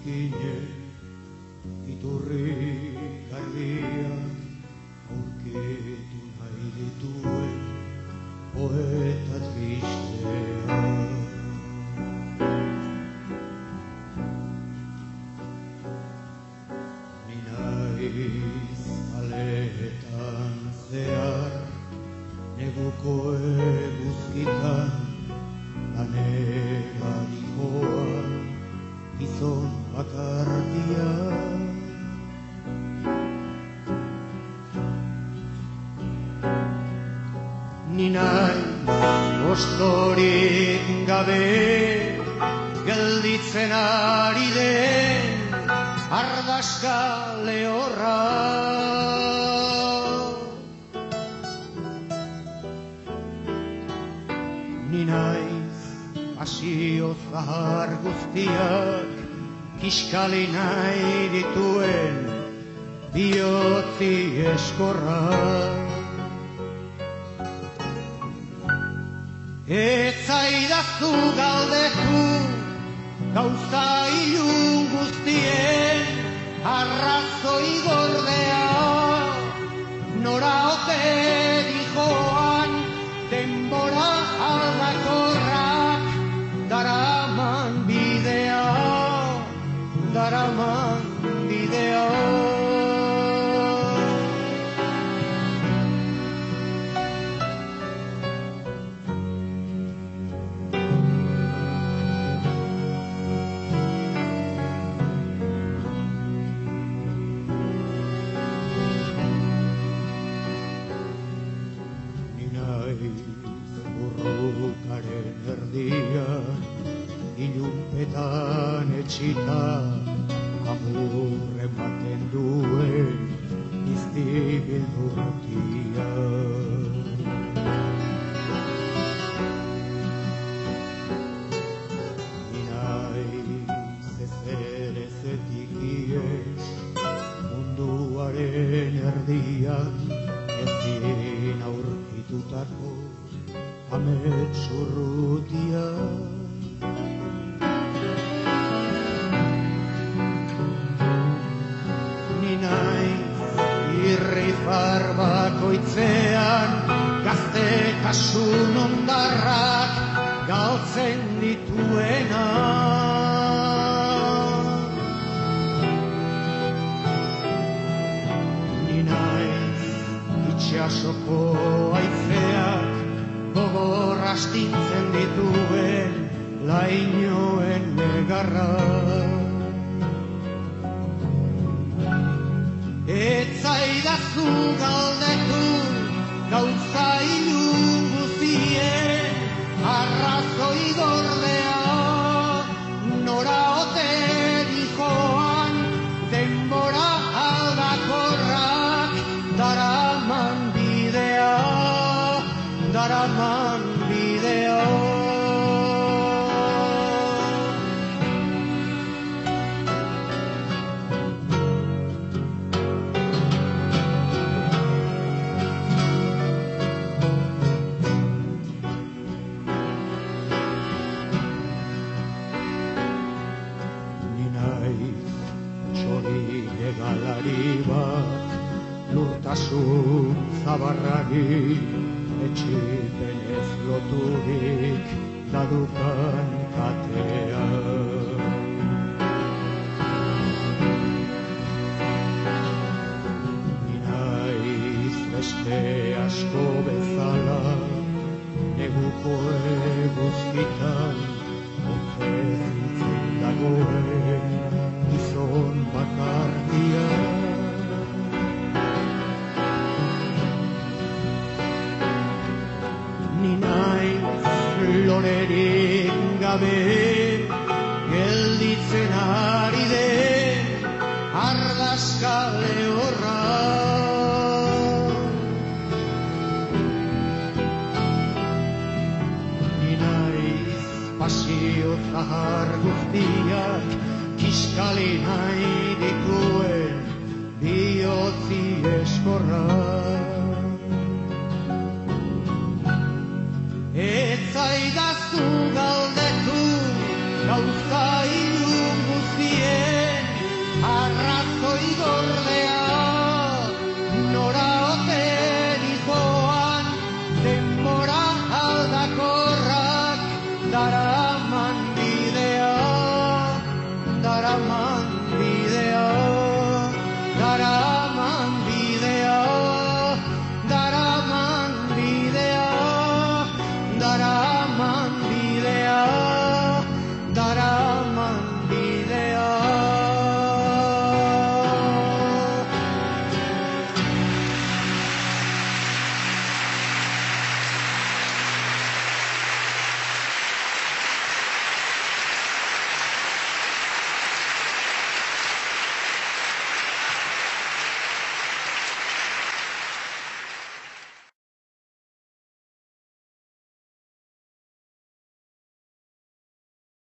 ginen iturri garbiak aurkitu nahi dituen poeta tristea. Ni naiz aletan zehar neguko eguzkitan lanera dihoa gizon bakartia. Ni naiz ostorik gabe gelditzen ari den ardaska lehorra. Ni naiz pasio zahar guztiak kiskali nahi dituen bihotzi eskorra. Ez zaidazu galdetu gauza ilun guztien arrazoi gordea, nora ote dijoan denbora aldakorrak daraman bidea, daraman bidea. Burrukaren erdia ilunpetan etxita amur ematen duen iztibildurtia. Ni naiz ezer ezetik ies munduaren erdian ezin aurkitutako amets urrutia. Ni naiz irrifar bakoitzean gaztetasun ondarrak galtzen dituena. Ni naiz itxasoko haizeak gogor astintzen dituen lainoen negarra. Ez zaidazu galdetu gauza ilun guztien arrazoi gordea, nora ote dijoan denbora aldakorrak daraman bidea, daraman bidea. Ni naiz txori egalari bat lurtasun zabarrari etxipenez loturik dadukan katea. Ni naiz beste asko bezala neguko eguzkitan otezitzen dagoen gizon bakartia. Ni naiz lorerik gabe gelditzen ari den ardaska lehorra. Ni naiz pasio zahar guztiak kiskali nahi dituen bihotzi eskorra.